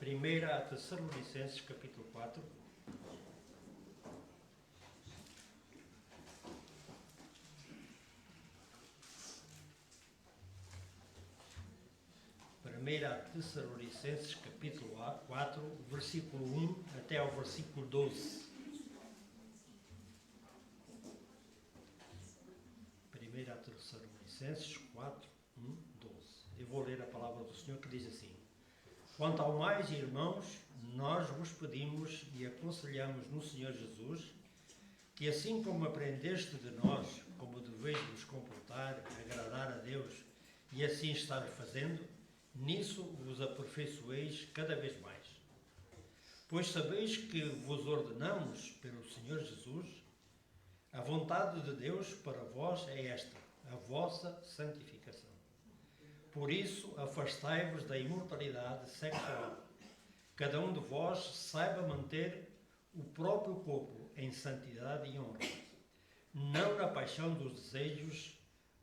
Primeira a Tessalonicenses, capítulo 4. Primeira a Tessalonicenses, capítulo 4, versículo 1 até ao versículo 12. Primeira a Tessalonicenses 4, 1, 12. Eu vou ler a palavra do Senhor que diz assim: Quanto ao mais, irmãos, nós vos pedimos e aconselhamos no Senhor Jesus que, assim como aprendeste de nós, como deveis vos comportar, agradar a Deus e assim estar fazendo, nisso vos aperfeiçoeis cada vez mais. Pois sabeis que vos ordenamos pelo Senhor Jesus, a vontade de Deus para vós é esta, a vossa santificação. Por isso, afastai-vos da imoralidade sexual. Cada um de vós saiba manter o próprio corpo em santidade e honra, não na paixão dos desejos,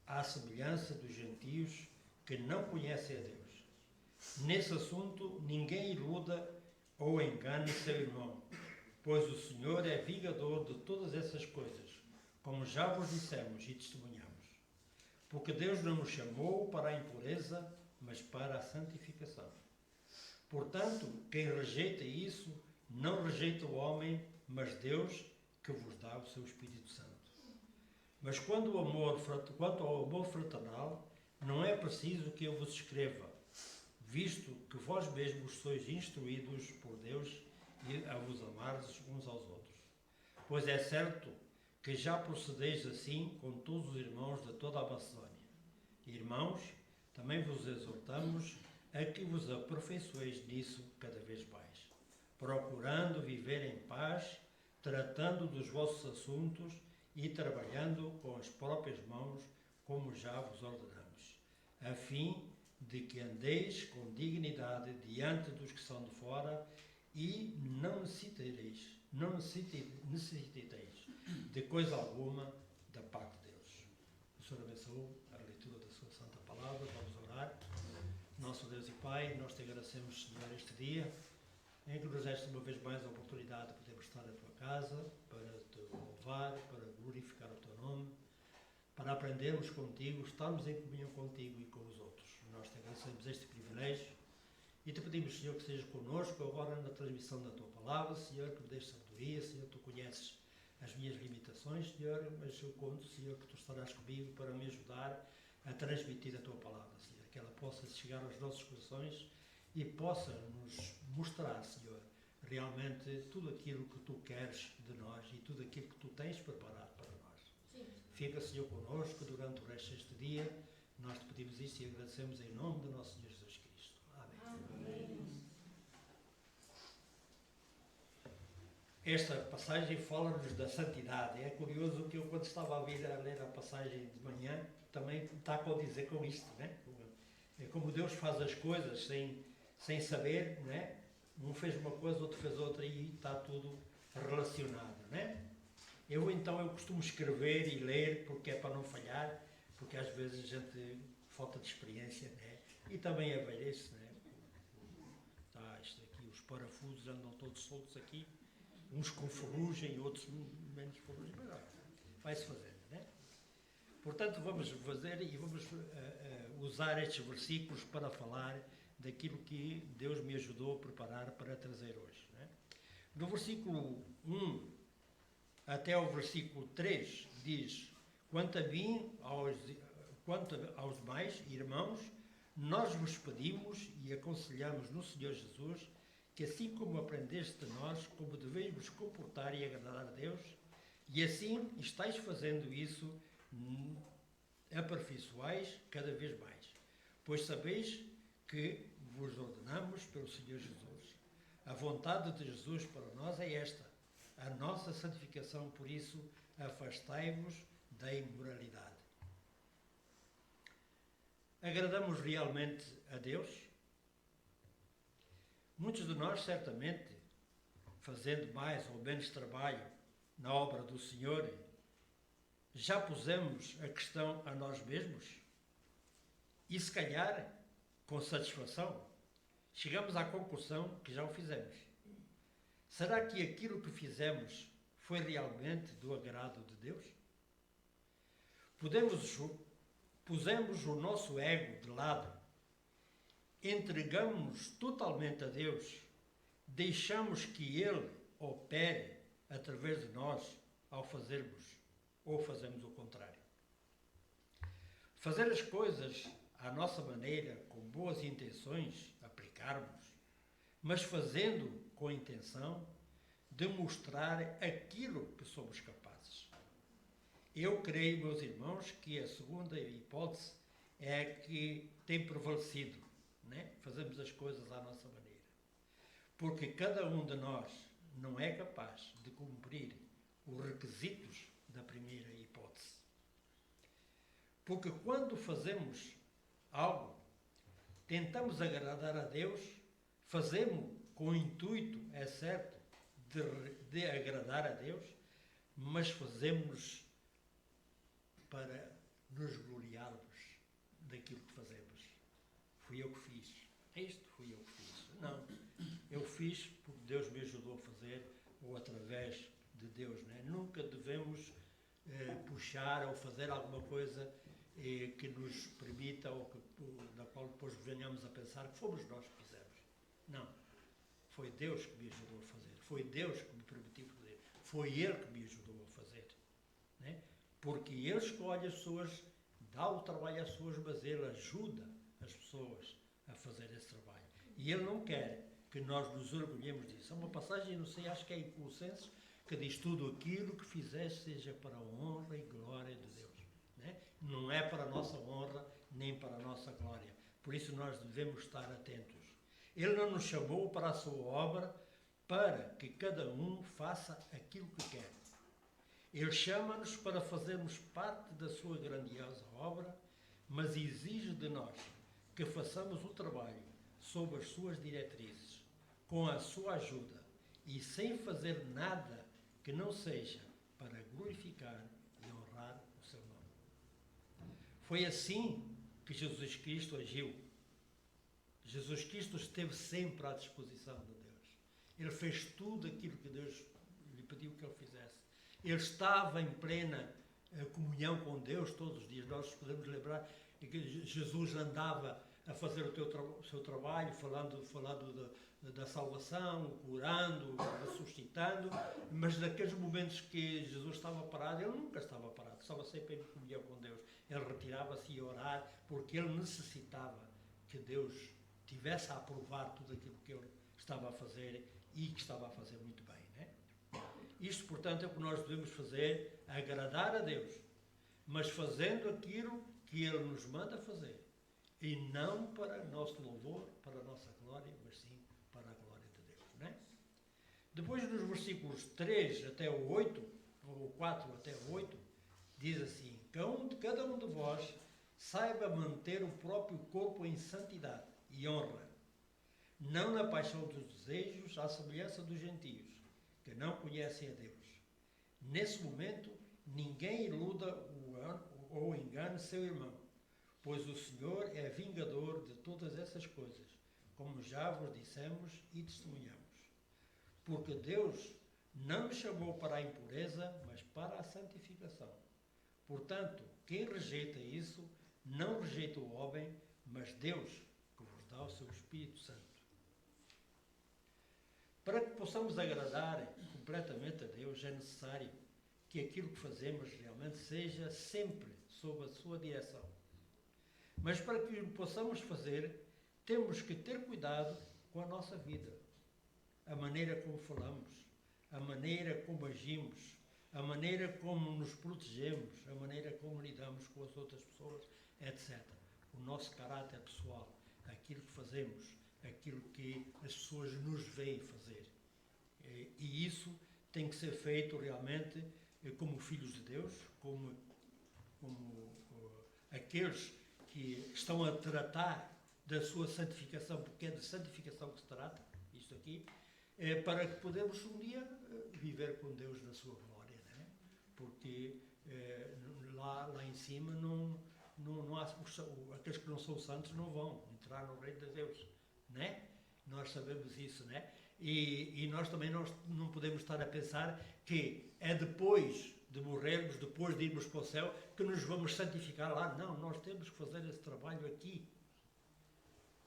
à semelhança dos gentios que não conhecem a Deus. Nesse assunto, ninguém iluda ou engane seu irmão, pois o Senhor é vingador de todas essas coisas, como já vos dissemos e testemunhamos. Porque Deus não nos chamou para a impureza, mas para a santificação. Portanto, quem rejeita isso, não rejeita o homem, mas Deus, que vos dá o seu Espírito Santo. Mas quanto ao amor fraternal, não é preciso que eu vos escreva, visto que vós mesmos sois instruídos por Deus e a vos amardes uns aos outros. Pois é certo que já procedeis assim com todos os irmãos de toda a Macedónia. Irmãos, também vos exortamos a que vos aperfeiçoeis nisso cada vez mais, procurando viver em paz, tratando dos vossos assuntos e trabalhando com as próprias mãos, como já vos ordenamos, a fim de que andeis com dignidade diante dos que são de fora e não necessiteis de coisa alguma da parte de Deus. O Senhor abençoe a leitura da sua santa palavra. Vamos orar. Nosso Deus e Pai, nós te agradecemos, Senhor, este dia em que nos deste uma vez mais a oportunidade de podermos estar na tua casa para te louvar, para glorificar o teu nome, para aprendermos contigo, estarmos em comunhão contigo e com os outros. Nós te agradecemos este privilégio e te pedimos, Senhor, que sejas connosco agora na transmissão da tua palavra. Senhor, que me deixes sabedoria. Senhor, tu conheces as minhas limitações, Senhor, mas eu conto, Senhor, que tu estarás comigo para me ajudar a transmitir a tua palavra, Senhor, que ela possa chegar aos nossos corações e possa nos mostrar, Senhor, realmente tudo aquilo que tu queres de nós e tudo aquilo que tu tens preparado para nós. Sim. Fica, Senhor, connosco durante o resto deste dia. Nós te pedimos isto e agradecemos em nome do nosso Senhor Jesus Cristo. Amém. Amém. Esta passagem fala-nos da santidade. É curioso que eu, quando estava a ler a passagem de manhã, também está a condizer com isto, né? É como Deus faz as coisas sem saber, né? Um fez uma coisa, outro fez outra e está tudo relacionado, né? Eu costumo escrever e ler porque é para não falhar, porque às vezes a gente falta de experiência, né? E também a velhice, né? Tá, isto aqui, os parafusos andam todos soltos aqui, uns com ferrugem, outros menos ferrugem, mas vai-se fazendo, né? Portanto, vamos fazer e vamos usar estes versículos para falar daquilo que Deus me ajudou a preparar para trazer hoje, né? No versículo 1 até ao versículo 3 diz: Quanto aos demais, irmãos, nós vos pedimos e aconselhamos no Senhor Jesus que, assim como aprendeste de nós, como deveis vos comportar e agradar a Deus, e assim estáis fazendo isso, aperfeiçoais cada vez mais. Pois sabeis que vos ordenamos pelo Senhor Jesus. A vontade de Jesus para nós é esta, a nossa santificação. Por isso, afastai-vos da imoralidade. Agradamos realmente a Deus? Muitos de nós, certamente, fazendo mais ou menos trabalho na obra do Senhor, já pusemos a questão a nós mesmos? E se calhar, com satisfação, chegamos à conclusão que já o fizemos. Será que aquilo que fizemos foi realmente do agrado de Deus? Pusemos o nosso ego de lado, entregamos-nos totalmente a Deus, deixamos que Ele opere através de nós ao fazermos, ou fazemos o contrário. Fazer as coisas à nossa maneira, com boas intenções, aplicarmos, mas fazendo com a intenção de mostrar aquilo que somos capazes. Eu creio, meus irmãos, que a segunda hipótese é a que tem prevalecido, né? Fazemos as coisas à nossa maneira. Porque cada um de nós não é capaz de cumprir os requisitos da primeira hipótese. Porque quando fazemos algo, tentamos agradar a Deus, fazemos com o intuito, é certo, de agradar a Deus, mas fazemos para nos gloriarmos daquilo que fazemos. Fui eu que fiz. Isto fui eu que fiz. Não, eu fiz porque Deus me ajudou a fazer, ou através de Deus, né? Nunca devemos puxar ou fazer alguma coisa que nos permita, ou da qual depois venhamos a pensar que fomos nós que fizemos. Não. Foi Deus que me ajudou a fazer. Foi Deus que me permitiu fazer. Foi Ele que me ajudou a fazer. Né? Porque Ele escolhe as pessoas, dá o trabalho às pessoas, mas Ele ajuda as pessoas a fazer esse trabalho. E Ele não quer que nós nos orgulhemos disso. Há uma passagem, não sei, acho que é em Colossenses, que diz: tudo aquilo que fizeres seja para a honra e glória de Deus. Né? Não é para a nossa honra, nem para a nossa glória. Por isso nós devemos estar atentos. Ele não nos chamou para a sua obra para que cada um faça aquilo que quer. Ele chama-nos para fazermos parte da sua grandiosa obra, mas exige de nós que façamos o trabalho sob as suas diretrizes, com a sua ajuda e sem fazer nada que não seja para glorificar e honrar o seu nome. Foi assim que Jesus Cristo agiu. Jesus Cristo esteve sempre à disposição de Deus. Ele fez tudo aquilo que Deus lhe pediu que ele fizesse. Ele estava em plena comunhão com Deus todos os dias. Nós podemos lembrar que Jesus andava a fazer o seu trabalho, falando da salvação, curando, ressuscitando, mas naqueles momentos que Jesus estava parado, ele nunca estava parado, estava sempre em comunhão com Deus. Ele retirava-se a orar, porque ele necessitava que Deus tivesse a aprovar tudo aquilo que ele estava a fazer e que estava a fazer muito bem, né? Isto, portanto, é o que nós devemos fazer, agradar a Deus, mas fazendo aquilo que Ele nos manda fazer, e não para nosso louvor, para a nossa glória, mas sim para a glória de Deus, né? Depois, nos versículos 3 até o 8, ou 4 até o 8, diz assim: cada um de vós saiba manter o próprio corpo em santidade e honra, não na paixão dos desejos, à semelhança dos gentios, que não conhecem a Deus. Nesse momento, ninguém iluda ou engane seu irmão, pois o Senhor é vingador de todas essas coisas, como já vos dissemos e testemunhamos. Porque Deus não nos chamou para a impureza, mas para a santificação. Portanto, quem rejeita isso, não rejeita o homem, mas Deus, que vos dá o seu Espírito Santo. Para que possamos agradar completamente a Deus, é necessário que aquilo que fazemos realmente seja sempre sob a sua direção. Mas para que o possamos fazer, temos que ter cuidado com a nossa vida, a maneira como falamos, a maneira como agimos, a maneira como nos protegemos, a maneira como lidamos com as outras pessoas, etc. O nosso caráter pessoal, aquilo que fazemos, aquilo que as pessoas nos veem fazer. E isso tem que ser feito realmente como filhos de Deus, como aqueles que estão a tratar da sua santificação, porque é de santificação que se trata, isto aqui, para que podemos um dia viver com Deus na sua glória, né? Porque lá em cima não há, aqueles que não são santos não vão entrar no reino de Deus, né? Nós sabemos isso, né? E nós também não podemos estar a pensar que é depois de morrermos, depois de irmos para o céu, que nos vamos santificar lá. Não, nós temos que fazer esse trabalho aqui.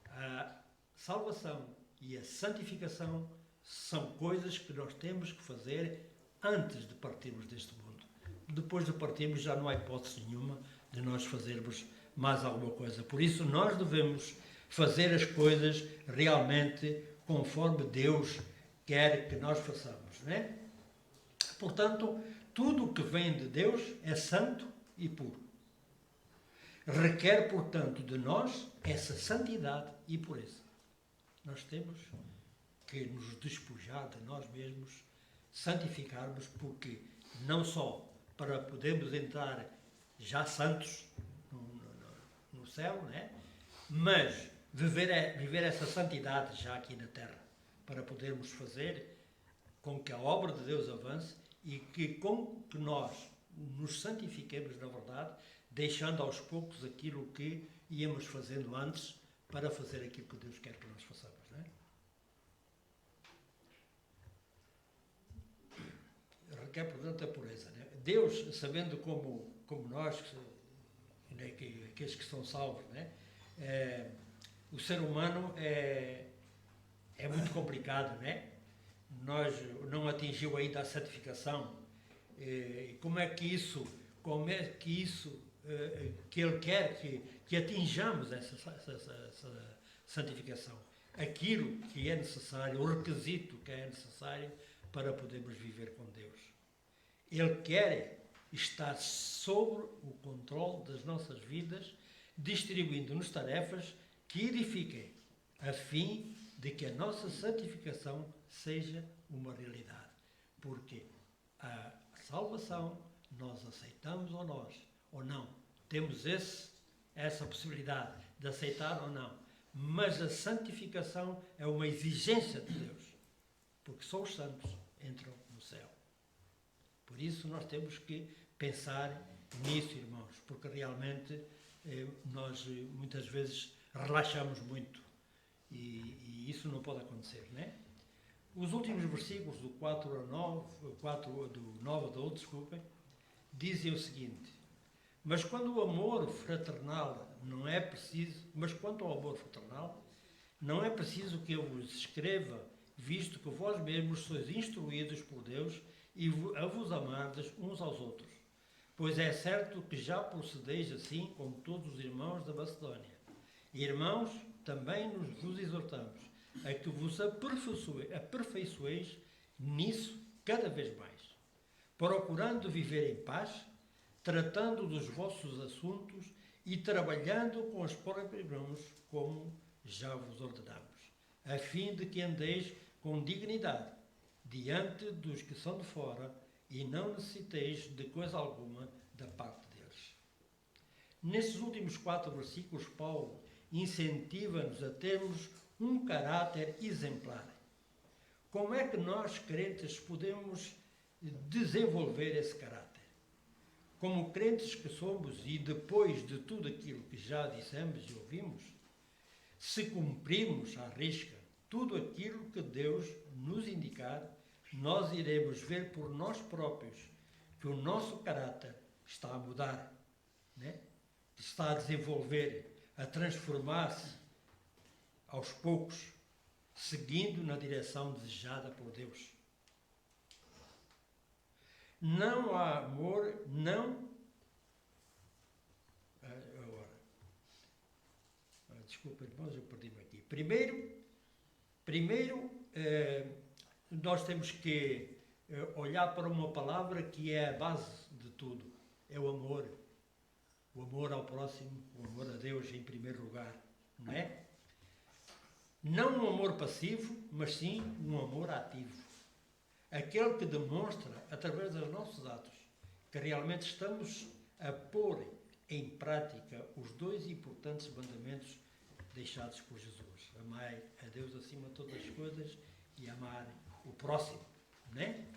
A salvação e a santificação são coisas que nós temos que fazer antes de partirmos deste mundo. Depois de partirmos já não há hipótese nenhuma de nós fazermos mais alguma coisa. Por isso nós devemos fazer as coisas realmente conforme Deus quer que nós façamos, né? Portanto, tudo o que vem de Deus é santo e puro. Requer, portanto, de nós essa santidade e pureza. Nós temos que nos despojar de nós mesmos, santificarmos, porque não só para podermos entrar já santos no céu, né? Mas viver essa santidade já aqui na terra, para podermos fazer com que a obra de Deus avance e com que nós nos santifiquemos na verdade, deixando aos poucos aquilo que íamos fazendo antes para fazer aquilo que Deus quer que nós façamos, né? Requer, portanto, a pureza, né? Deus, sabendo como nós, né, aqueles que são salvos, né? O ser humano é muito complicado, né? Nós não atingiu ainda a santificação. Como é que que Ele quer que atinjamos essa santificação? Aquilo que é necessário, o requisito que é necessário para podermos viver com Deus. Ele quer estar sobre o controle das nossas vidas, distribuindo-nos tarefas que edifiquem, a fim de que a nossa santificação seja uma realidade. Porque a salvação nós aceitamos ou não. Temos essa possibilidade de aceitar ou não. Mas a santificação é uma exigência de Deus. Porque só os santos entram no céu. Por isso nós temos que pensar nisso, irmãos. Porque realmente nós muitas vezes relaxamos muito. E isso não pode acontecer, né? Os últimos versículos do 4 a 9, do 9 a 12, desculpem, dizem o seguinte: Mas quanto ao amor fraternal não é preciso que eu vos escreva, visto que vós mesmos sois instruídos por Deus e a vos amardes uns aos outros. Pois é certo que já procedeis assim com todos os irmãos da Macedónia. Irmãos, também vos exortamos a que vos aperfeiçoeis nisso cada vez mais, procurando viver em paz, tratando dos vossos assuntos e trabalhando com os próprios irmãos, como já vos ordenamos, a fim de que andeis com dignidade diante dos que são de fora e não necessiteis de coisa alguma da parte deles. Nestes últimos 4 versículos, Paulo incentiva-nos a termos um caráter exemplar. Como é que nós, crentes, podemos desenvolver esse caráter? Como crentes que somos, e depois de tudo aquilo que já dissemos e ouvimos, se cumprirmos à risca tudo aquilo que Deus nos indicar, nós iremos ver por nós próprios que o nosso caráter está a mudar, né? Está a desenvolver, a transformar-se aos poucos, seguindo na direção desejada por Deus. Não há amor, desculpa, irmãos, eu perdi-me aqui. Primeiro, nós temos que olhar para uma palavra que é a base de tudo. É o amor. O amor ao próximo, o amor a Deus em primeiro lugar, não é? Não um amor passivo, mas sim um amor ativo. Aquele que demonstra, através dos nossos atos, que realmente estamos a pôr em prática os 2 importantes mandamentos deixados por Jesus. Amai a Deus acima de todas as coisas e amar o próximo, né?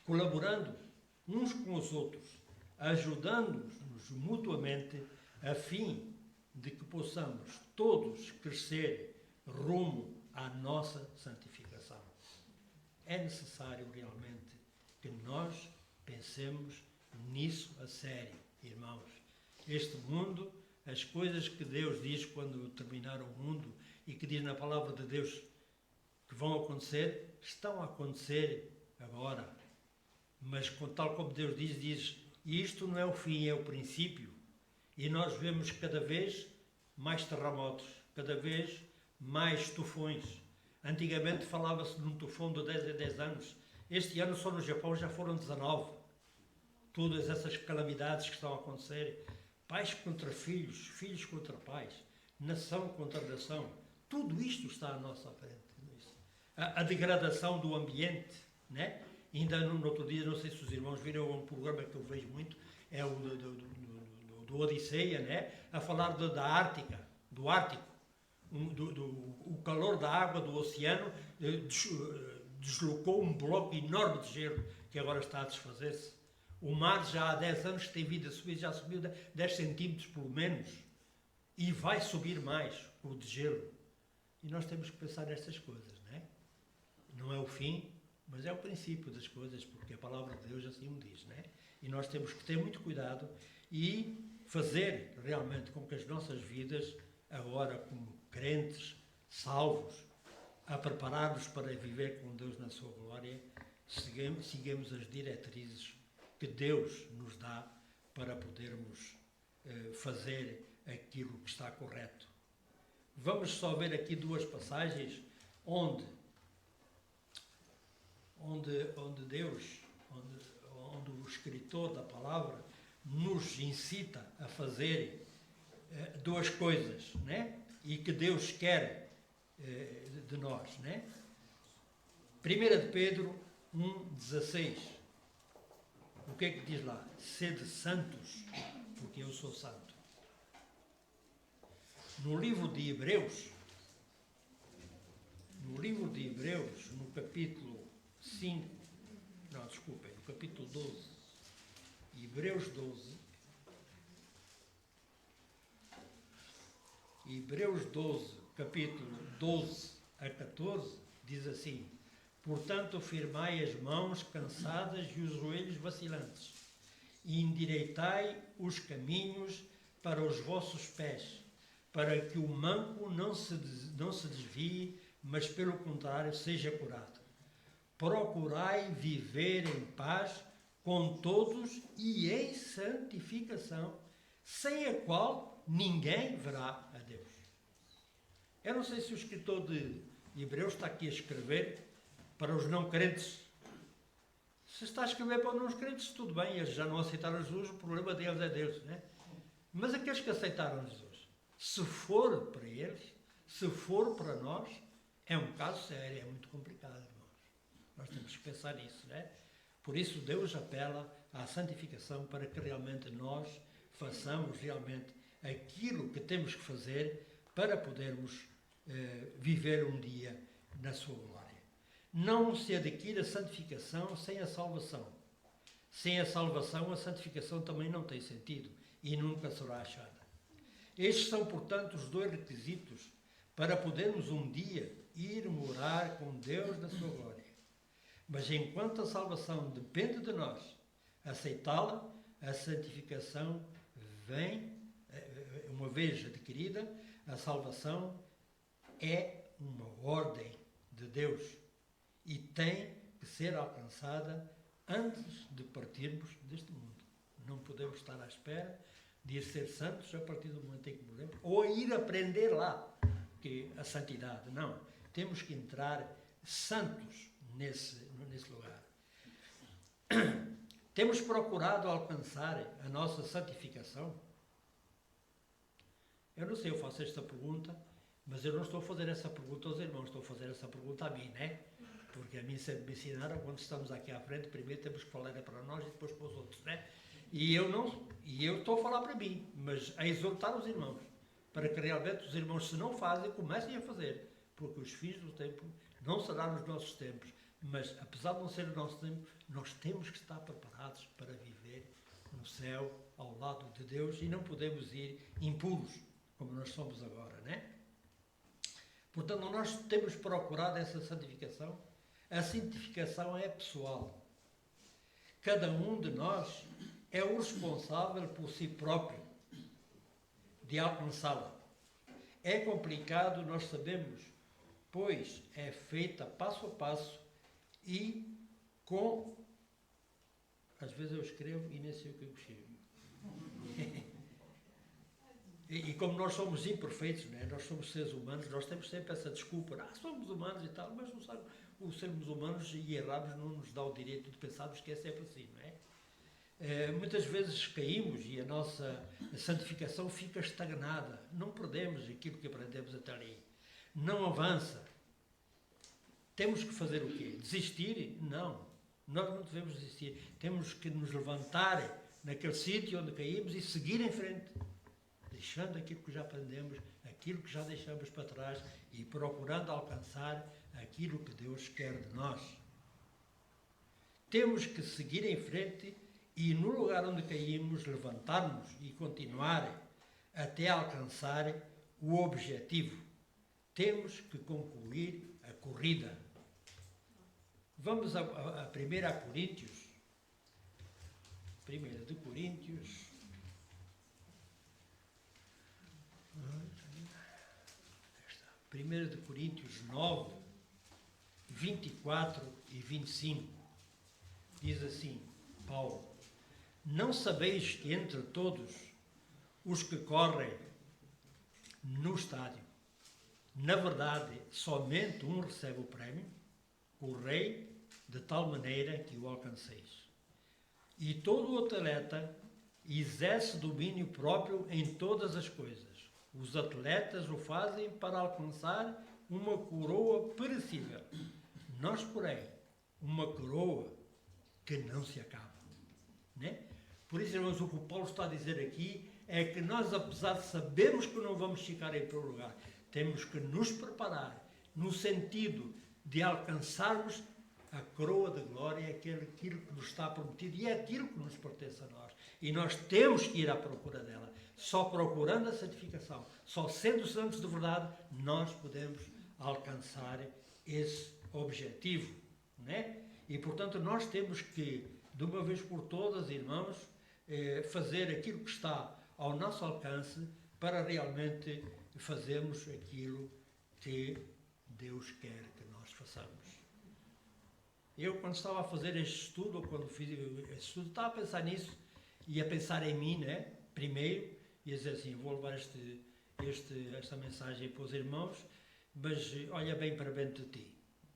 Colaborando uns com os outros, ajudando-nos mutuamente, a fim de que possamos todos crescer rumo à nossa santificação. É necessário realmente que nós pensemos nisso a sério, irmãos. Este mundo, as coisas que Deus diz quando terminar o mundo e que diz na palavra de Deus que vão acontecer, estão a acontecer agora. Mas tal como Deus diz, isto não é o fim, é o princípio. E nós vemos cada vez mais terremotos, cada vez mais tufões. Antigamente falava-se de um tufão de 10 a 10 anos. Este ano só no Japão já foram 19. Todas essas calamidades que estão a acontecer. Pais contra filhos, filhos contra pais, nação contra nação. Tudo isto está à nossa frente. A degradação do ambiente, né? Ainda no outro dia, não sei se os irmãos viram um programa que eu vejo muito, é o do Odisseia, né? A falar da Ártica, do Ártico. O calor da água do oceano deslocou um bloco enorme de gelo que agora está a desfazer-se. O mar já há 10 anos que tem vindo a subir, já subiu 10 centímetros pelo menos. E vai subir mais o de gelo. E nós temos que pensar nestas coisas, não é? Não é o fim, mas é o princípio das coisas, porque a palavra de Deus assim o diz, não é? E nós temos que ter muito cuidado e fazer realmente com que as nossas vidas, agora como crentes, salvos, a preparar-nos para viver com Deus na sua glória, sigamos as diretrizes que Deus nos dá para podermos fazer aquilo que está correto. Vamos só ver aqui duas passagens onde Deus, onde o escritor da palavra nos incita a fazer duas coisas, né? E que Deus quer de nós, né? 1 de Pedro 1,16. O que é que diz lá? Sede santos, porque eu sou santo. No livro de Hebreus, no capítulo 5, não, desculpem, no capítulo 12, Hebreus 12, capítulo 12 a 14, diz assim: portanto, firmai as mãos cansadas e os joelhos vacilantes, e endireitai os caminhos para os vossos pés, para que o manco não se desvie, mas pelo contrário seja curado. Procurai viver em paz com todos e em santificação, sem a qual ninguém verá a Deus. Eu não sei se o escritor de Hebreus está aqui a escrever para os não crentes. Se está a escrever para os não crentes, tudo bem, eles já não aceitaram Jesus, o problema deles é Deus, né? Mas aqueles que aceitaram Jesus, se for para eles, se for para nós, é um caso sério, é muito complicado, irmãos. Nós temos que pensar nisso, né? Por isso Deus apela à santificação para que realmente nós façamos realmente aquilo que temos que fazer para podermos viver um dia na sua glória. Não se adquire a santificação sem a salvação. Sem a salvação, a santificação também não tem sentido e nunca será achada. Estes são, portanto, os dois requisitos para podermos um dia ir morar com Deus na sua glória. Mas enquanto a salvação depende de nós aceitá-la, a santificação vem, uma vez adquirida, a salvação é uma ordem de Deus e tem que ser alcançada antes de partirmos deste mundo. Não podemos estar à espera de ir ser santos a partir do momento em que morremos, ou ir aprender lá que a santidade. Não. Temos que entrar santos nesse lugar. Temos procurado alcançar a nossa santificação? Eu não sei, eu faço esta pergunta, mas eu não estou a fazer essa pergunta aos irmãos, estou a fazer essa pergunta a mim, né? Porque a mim sempre me ensinaram, quando estamos aqui à frente, primeiro temos que falar para nós e depois para os outros, né? E eu estou a falar para mim, mas a exortar os irmãos, para que realmente os irmãos, se não fazem, comecem a fazer, porque os fins do tempo não serão nos nossos tempos, mas apesar de não ser o nosso tempo, nós temos que estar preparados para viver no céu, ao lado de Deus, e não podemos ir impuros, como nós somos agora, né? Portanto, nós temos procurado essa santificação. A santificação é pessoal. Cada um de nós é o responsável por si próprio de alcançá-la. É complicado, nós sabemos, pois é feita passo a passo e com... Às vezes eu escrevo e nem sei o que eu escrevo. E como nós somos imperfeitos, né? Nós somos seres humanos, nós temos sempre essa desculpa. Somos humanos e tal, mas não sabe, os sermos humanos e errados não nos dá o direito de pensarmos que é sempre assim, não é? Muitas vezes caímos e a nossa santificação fica estagnada. Não perdemos aquilo que aprendemos até ali. Não avança. Temos que fazer o quê? Desistir? Não. Nós não devemos desistir. Temos que nos levantar naquele sítio onde caímos e seguir em frente. Deixando aquilo que já aprendemos, aquilo que já deixamos para trás e procurando alcançar aquilo que Deus quer de nós. Temos que seguir em frente e no lugar onde caímos, levantar-nos e continuar até alcançar o objetivo. Temos que concluir a corrida. Vamos a 1 Coríntios. 1 de Coríntios. 1 de Coríntios 9, 24 e 25. Diz assim, Paulo: não sabeis que entre todos os que correm no estádio, na verdade, somente um recebe o prémio, o rei, de tal maneira que o alcanceis. E todo o atleta exerce domínio próprio em todas as coisas. Os atletas o fazem para alcançar uma coroa perecível. Nós, porém, uma coroa que não se acaba. Né? Por isso, irmãos, o que o Paulo está a dizer aqui é que nós, apesar de sabermos que não vamos ficar em primeiro lugar, temos que nos preparar no sentido de alcançarmos a coroa de glória, aquilo que nos está prometido e é aquilo que nos pertence a nós. E nós temos que ir à procura dela. Só procurando a santificação, só sendo santos de verdade, nós podemos alcançar esse objetivo. Né? E, portanto, nós temos que, de uma vez por todas, irmãos, fazer aquilo que está ao nosso alcance para realmente fazermos aquilo que Deus quer que nós façamos. Eu, quando estava a fazer este estudo, ou quando fiz este estudo, estava a pensar nisso e a pensar em mim, né? Primeiro, e a dizer assim, vou levar esta mensagem para os irmãos, mas olha bem para dentro de ti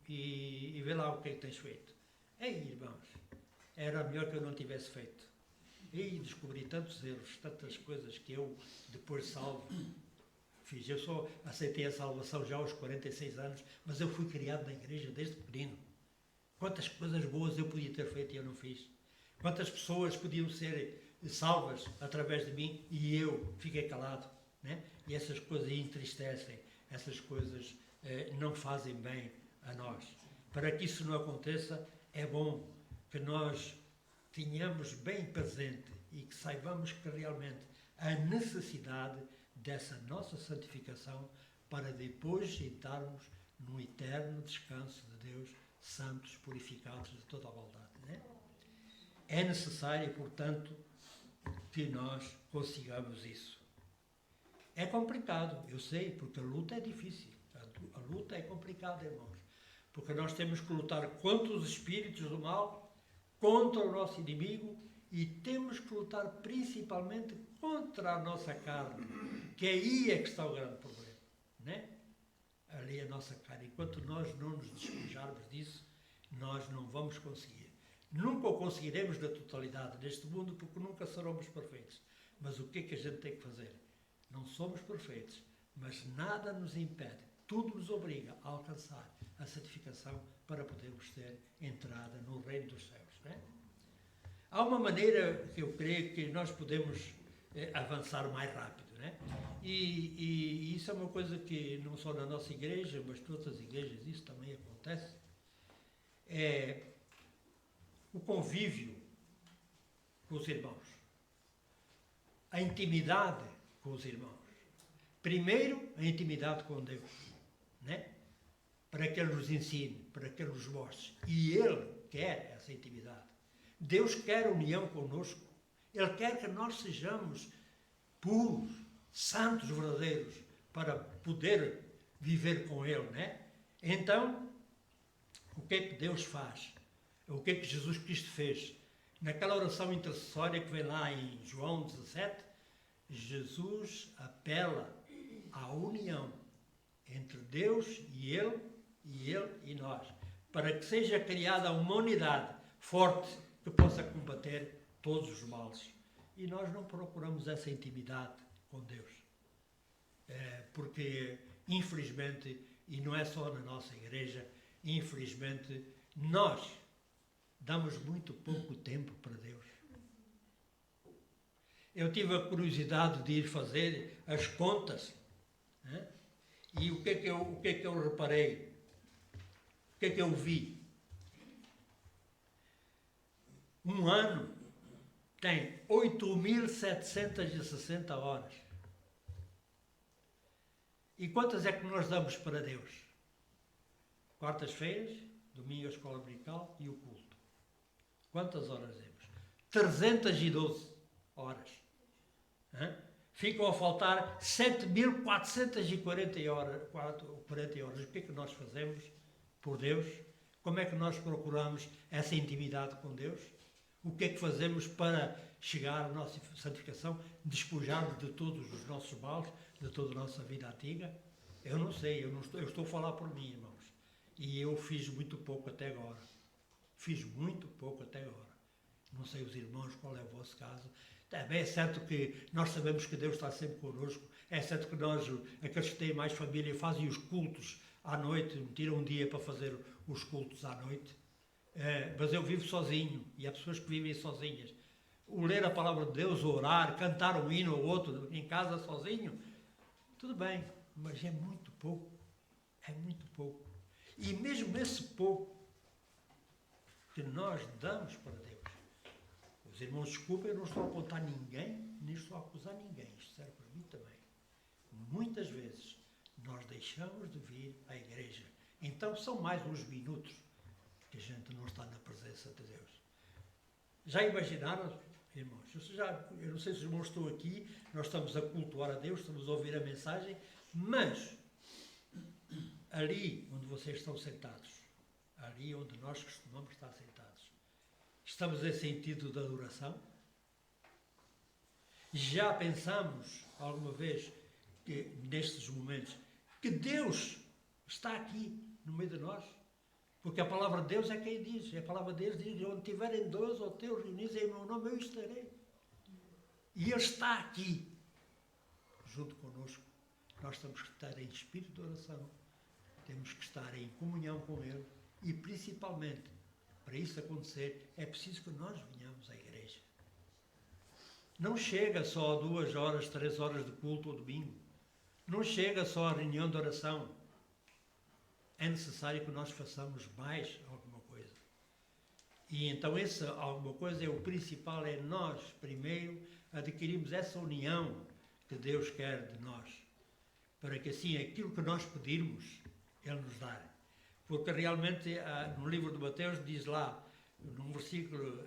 e vê lá o que é que tens feito. Ei, irmãos, era melhor que eu não tivesse feito. E descobri tantos erros, tantas coisas que eu, depois salvo, fiz. Eu só aceitei a salvação já aos 46 anos, mas eu fui criado na igreja desde pequenino. Quantas coisas boas eu podia ter feito e eu não fiz. Quantas pessoas podiam ser salvas através de mim e eu fiquei calado. Né? E essas coisas entristecem, essas coisas não fazem bem a nós. Para que isso não aconteça, é bom que nós tenhamos bem presente e que saibamos que realmente a necessidade dessa nossa santificação para depois entrarmos no eterno descanso de Deus, santos, purificados de toda a maldade. Né? É necessário, portanto, que nós consigamos isso. É complicado, eu sei, porque a luta é difícil. A luta é complicada, irmãos. Porque nós temos que lutar contra os espíritos do mal, contra o nosso inimigo, e temos que lutar principalmente contra a nossa carne, que aí é que está o grande problema. Né? Ali a nossa carne. Enquanto nós não nos despojarmos disso, nós não vamos conseguir. Nunca o conseguiremos na totalidade deste mundo, porque nunca seremos perfeitos. Mas o que é que a gente tem que fazer? Não somos perfeitos, mas nada nos impede, tudo nos obriga a alcançar a santificação para podermos ter entrada no reino dos céus. Né? Há uma maneira que eu creio que nós podemos avançar mais rápido. Né? E isso é uma coisa que não só na nossa igreja, mas em outras igrejas isso também acontece. É o convívio com os irmãos, a intimidade com os irmãos. Primeiro, a intimidade com Deus, né? Para que Ele nos ensine, para que Ele nos mostre. E Ele quer essa intimidade. Deus quer união conosco. Ele quer que nós sejamos puros, santos, verdadeiros, para poder viver com Ele, né? Então, o que é que Deus faz? O que é que Jesus Cristo fez? Naquela oração intercessória que vem lá em João 17, Jesus apela à união entre Deus e Ele e nós, para que seja criada uma unidade forte que possa combater todos os males. E nós não procuramos essa intimidade com Deus. Porque, infelizmente, e não é só na nossa igreja, infelizmente, nós damos muito pouco tempo para Deus. Eu tive a curiosidade de ir fazer as contas, né? E o que é que eu reparei? O que é que eu vi? Um ano tem 8.760 horas. E quantas é que nós damos para Deus? Quartas-feiras, domingo a escola dominical e o culto. Quantas horas demos? 312 horas. Ficam a faltar 7.440 horas. O que é que nós fazemos por Deus? Como é que nós procuramos essa intimidade com Deus? O que é que fazemos para chegar à nossa santificação, despojarmos de todos os nossos males, de toda a nossa vida antiga? Eu não sei, eu estou a falar por mim, irmãos. E eu fiz muito pouco até agora. Fiz muito pouco até agora. Não sei os irmãos qual é o vosso caso. Também é certo que nós sabemos que Deus está sempre connosco. É certo que nós, aqueles que têm mais família, fazem os cultos à noite, tiram um dia para fazer os cultos à noite. Mas eu vivo sozinho e há pessoas que vivem sozinhas. O ler a palavra de Deus, orar, cantar um hino ou outro em casa sozinho, tudo bem, mas é muito pouco. É muito pouco. E mesmo esse pouco que nós damos para Deus. Os irmãos, desculpem, eu não estou a apontar ninguém, nem estou a acusar ninguém. Isto serve para mim também. Muitas vezes nós deixamos de vir à igreja. Então são mais uns minutos que a gente não está na presença de Deus. Já imaginaram, irmãos? Eu não sei se os irmãos estão aqui, nós estamos a cultuar a Deus, estamos a ouvir a mensagem, mas ali onde vocês estão sentados, ali onde nós costumamos estar sentados, estamos em sentido de adoração? Já pensamos alguma vez que, nestes momentos, que Deus está aqui no meio de nós? Porque a palavra de Deus é quem diz. A palavra de Deus diz: onde tiverem dois ou três reunidos em meu nome, eu estarei. E Ele está aqui, junto connosco. Nós temos que estar em espírito de oração. Temos que estar em comunhão com Ele. E, principalmente, para isso acontecer, é preciso que nós venhamos à igreja. Não chega só a 2 horas, 3 horas de culto ao domingo. Não chega só a reunião de oração. É necessário que nós façamos mais alguma coisa. E então essa alguma coisa é o principal, é nós, primeiro, adquirirmos essa união que Deus quer de nós. Para que assim, aquilo que nós pedirmos, Ele nos dá. Porque realmente, no livro de Mateus, diz lá, num versículo,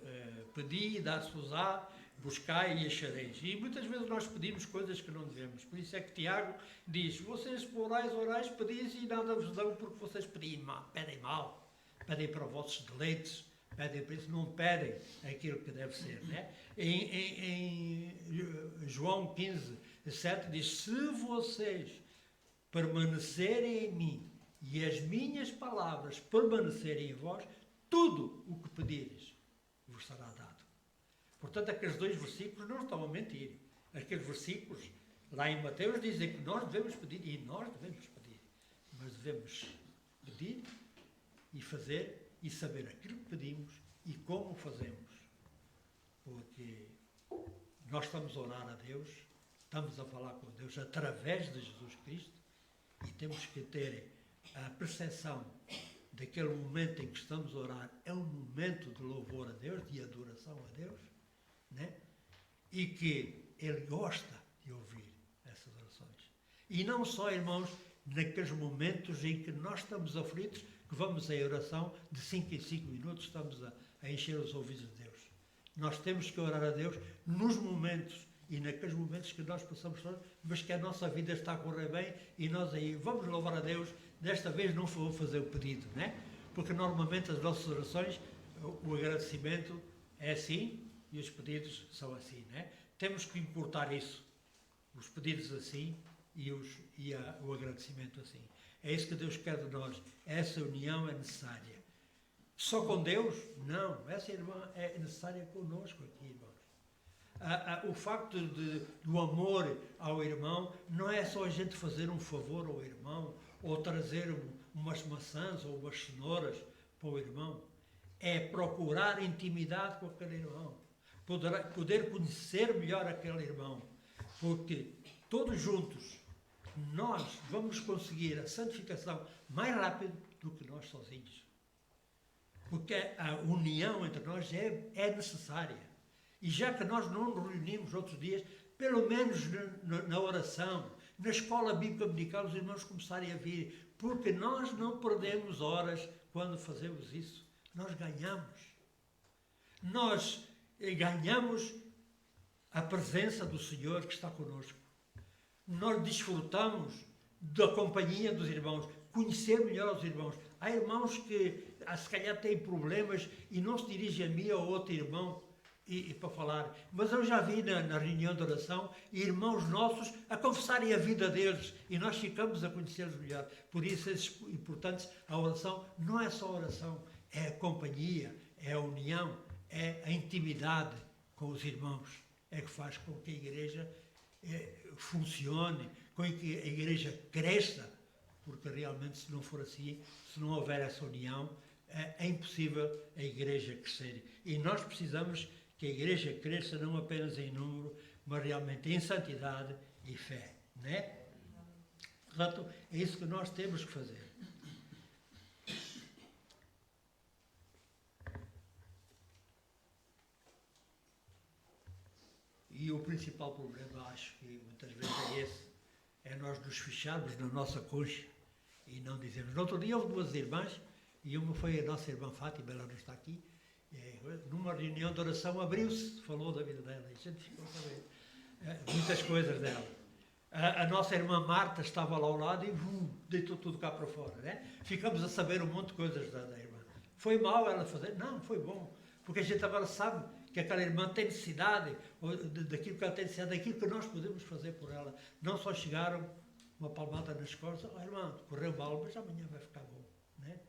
pedi e dá-se-vos-á, buscai e achareis. E muitas vezes nós pedimos coisas que não devemos. Por isso é que Tiago diz: vocês orais, pedis e nada vos dão porque vocês pedem mal, pedem para os vossos deleites, pedem para isso, não pedem aquilo que deve ser. Né? Em João 15, 7 diz: se vocês permanecerem em mim e as minhas palavras permanecerem em vós, tudo o que pedires vos será dado. Portanto, aqueles 2 versículos não estão a mentir. Aqueles versículos, lá em Mateus, dizem que nós devemos pedir, e nós devemos pedir. Mas devemos pedir e fazer e saber aquilo que pedimos e como fazemos. Porque nós estamos a orar a Deus, estamos a falar com Deus através de Jesus Cristo e temos que ter a percepção daquele momento em que estamos a orar é um momento de louvor a Deus, de adoração a Deus, né? E que Ele gosta de ouvir essas orações. E não só, irmãos, naqueles momentos em que nós estamos aflitos, que vamos à oração de 5 em 5 minutos, estamos a encher os ouvidos de Deus. Nós temos que orar a Deus nos momentos e naqueles momentos que nós passamos, mas que a nossa vida está a correr bem e nós aí vamos louvar a Deus. Desta vez não vou fazer o pedido, né? Porque normalmente as nossas orações, o agradecimento é assim e os pedidos são assim, né? Temos que importar isso, os pedidos assim e o agradecimento assim. É isso que Deus quer de nós. Essa união é necessária. Só com Deus? Não. Essa irmã é necessária conosco aqui, irmãos. O facto do amor ao irmão não é só a gente fazer um favor ao irmão ou trazer umas maçãs ou umas cenouras para o irmão. É procurar intimidade com aquele irmão. Poder conhecer melhor aquele irmão. Porque todos juntos nós vamos conseguir a santificação mais rápido do que nós sozinhos. Porque a união entre nós é necessária. E já que nós não nos reunimos outros dias, pelo menos na oração, na escola bíblica dominical, os irmãos começarem a vir, porque nós não perdemos horas quando fazemos isso. Nós ganhamos. Nós ganhamos a presença do Senhor que está conosco. Nós desfrutamos da companhia dos irmãos, conhecer melhor os irmãos. Há irmãos que se calhar têm problemas e não se dirigem a mim ou a outro irmão para falar. Mas eu já vi na reunião de oração irmãos nossos a confessarem a vida deles e nós ficamos a conhecê-los melhor. Por isso é importante a oração. Não é só a oração, é a companhia, é a união, é a intimidade com os irmãos. É que faz com que a igreja funcione, com que a igreja cresça, porque realmente se não for assim, se não houver essa união, é impossível a igreja crescer. E nós precisamos que a igreja cresça não apenas em número, mas realmente em santidade e fé, né? Portanto, é isso que nós temos que fazer. E o principal problema, acho que muitas vezes é esse, é nós nos fecharmos na nossa concha e não dizermos. No outro dia houve duas irmãs, e uma foi a nossa irmã Fátima, ela não está aqui, numa reunião de oração abriu-se, falou da vida dela, e a gente ficou a saber muitas coisas dela. A nossa irmã Marta estava lá ao lado e deitou tudo cá para fora, né? Ficamos a saber um monte de coisas da irmã. Foi mal ela fazer? Não, foi bom, porque a gente agora sabe que aquela irmã tem necessidade, daquilo que ela tem necessidade, daquilo que nós podemos fazer por ela. Não só chegaram uma palmada nas costas, irmã, correu mal, mas amanhã vai ficar bom, né?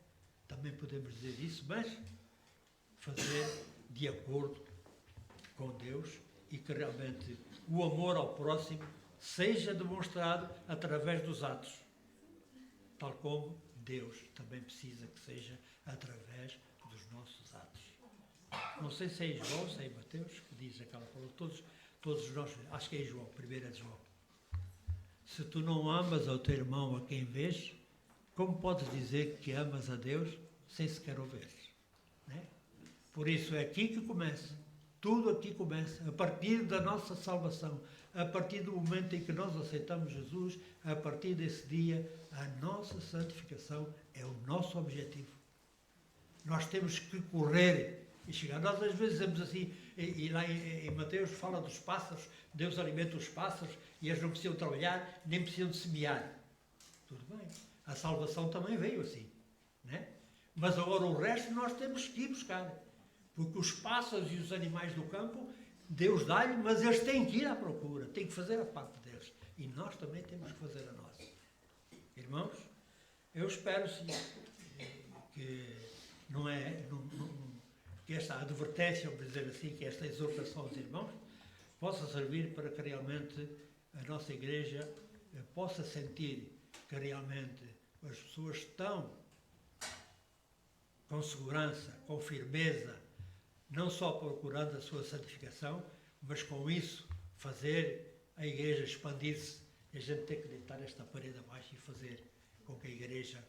Também podemos dizer isso, mas fazer de acordo com Deus e que realmente o amor ao próximo seja demonstrado através dos atos, tal como Deus também precisa que seja através dos nossos atos. Não sei se é em João, se é em Mateus, que diz aquela palavra, todos nós, acho que é em João, primeiro é de João. Se tu não amas ao teu irmão a quem vês, como podes dizer que amas a Deus sem sequer o veres? Né? Por isso é aqui que começa, tudo aqui começa, a partir da nossa salvação, a partir do momento em que nós aceitamos Jesus, a partir desse dia, a nossa santificação é o nosso objetivo. Nós temos que correr e chegar. Nós às vezes dizemos assim, e lá em Mateus fala dos pássaros, Deus alimenta os pássaros e eles não precisam trabalhar, nem precisam de semear. Tudo bem. A salvação também veio assim, né? Mas agora o resto nós temos que ir buscar. Porque os pássaros e os animais do campo, Deus dá-lhe, mas eles têm que ir à procura, têm que fazer a parte deles. E nós também temos que fazer a nossa. Irmãos, eu espero sim que que esta advertência, vamos dizer assim, que esta exortação aos irmãos, possa servir para que realmente a nossa igreja possa sentir que realmente as pessoas estão com segurança, com firmeza, não só procurando a sua santificação, mas com isso fazer a igreja expandir-se. A gente tem que deitar esta parede abaixo e fazer com que a igreja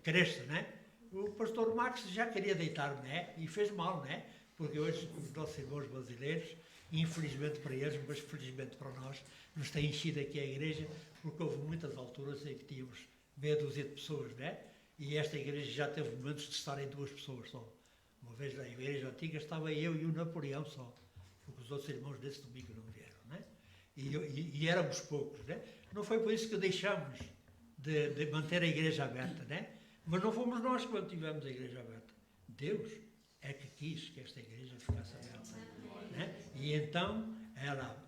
cresça, né? O pastor Max já queria deitar, né? E fez mal, né? Porque hoje os nossos irmãos brasileiros infelizmente para eles, mas felizmente para nós, nos tem enchido aqui a igreja, porque houve muitas alturas em que tínhamos meia dúzia de pessoas, né? E esta igreja já teve momentos de estarem 2 pessoas só. Uma vez na igreja antiga estava eu e o Napoleão só, porque os outros irmãos desse domingo não vieram, né? E éramos poucos, né? Não foi por isso que deixamos de manter a igreja aberta, né? Mas não fomos nós que mantivemos a igreja aberta. Deus é que quis que esta igreja ficasse aberta, né? E então ela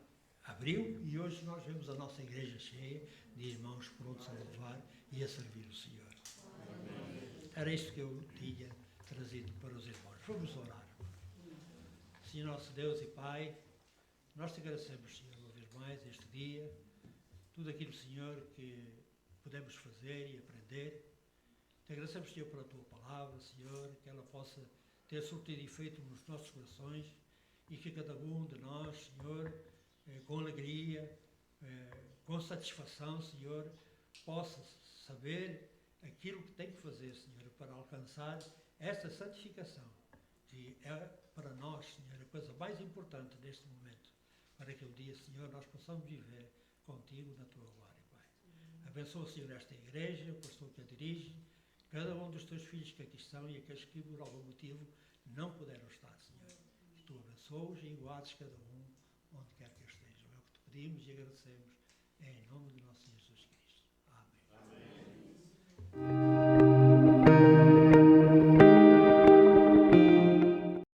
abriu e hoje nós vemos a nossa igreja cheia de irmãos prontos a louvar e a servir o Senhor. Era isto que eu tinha trazido para os irmãos. Vamos orar. Senhor nosso Deus e Pai, nós te agradecemos, Senhor, uma vez mais este dia, tudo aquilo, Senhor, que podemos fazer e aprender. Te agradecemos, Senhor, pela tua palavra, Senhor, que ela possa ter surtido efeito nos nossos corações e que cada um de nós, Senhor, com alegria, com satisfação, Senhor, possa saber aquilo que tem que fazer, Senhor, para alcançar esta santificação, que é para nós, Senhor, a coisa mais importante neste momento, para que um dia, Senhor, nós possamos viver contigo na tua glória, Pai. Abençoa, Senhor, esta igreja, o pastor que a dirige, cada um dos teus filhos que aqui estão e aqueles que por algum motivo não puderam estar, Senhor. Que tu abençoes e guardes cada um onde quer que estejam. É o que te pedimos e agradecemos em nome do nosso Senhor Jesus Cristo.